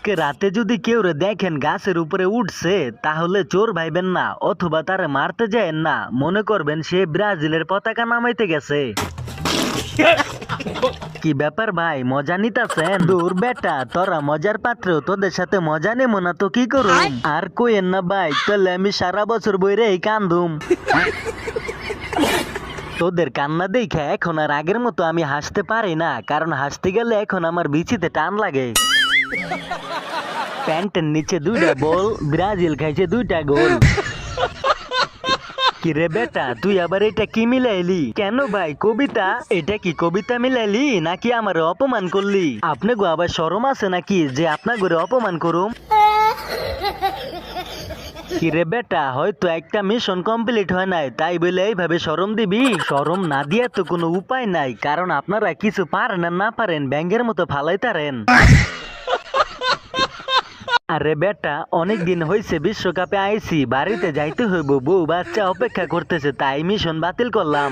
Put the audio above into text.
আজকে রাতে যদি কেউ দেখেন গাছের উপরে উঠছে তাহলে চোর ভাইবেন না অথবা তারে মারতে যায়েন না, মনে করবেন সে ব্রাজিলের পতাকা নামাইতে গেছে। কি ব্যাপার ভাই, মজা নিতাছেন? দূর বেটা, তোরা মজার পাত্র, তোদের সাথে মজা নেবো না তো কি করুম? আর কইেন না ভাই, তাহলে আমি সারা বছর বইরে কান্দুম। তোদের কান্না দেখে এখন আর আগের মতো আমি হাসতে পারি না, কারণ হাসতে গেলে এখন আমার বিচিতে টান লাগে। প্যান্টের নিচে 2টা বল, ব্রাজিল খাইছে 2টা গোল। কিরে বেটা, তুই আবার এটা কি মিলাইলি? কেন ভাই, কবিতা? এটা কি কবিতা মিলাইলি নাকি আমার অপমান করলি? আপনি গো আবার শরম আছে নাকি যে আপনার ঘরে অপমান করুম? কিরে বেটা, হয়তো একটা মিশন কমপ্লিট হয় নাই তাই বলে এইভাবে শরম দিবি? শরম না দিয়া তো কোনো উপায় নাই, কারণ আপনারা কিছু পারেন আর না পারেন ব্যাঙের মতো ফালাইতারেন। আরে বেটা, অনেক দিন হয়েছে বিশ্বকাপে আইছি, বাড়িতে যাইতে হইব, বউ বাচ্চা অপেক্ষা করতেছে, তাই মিশন বাতিল করলাম।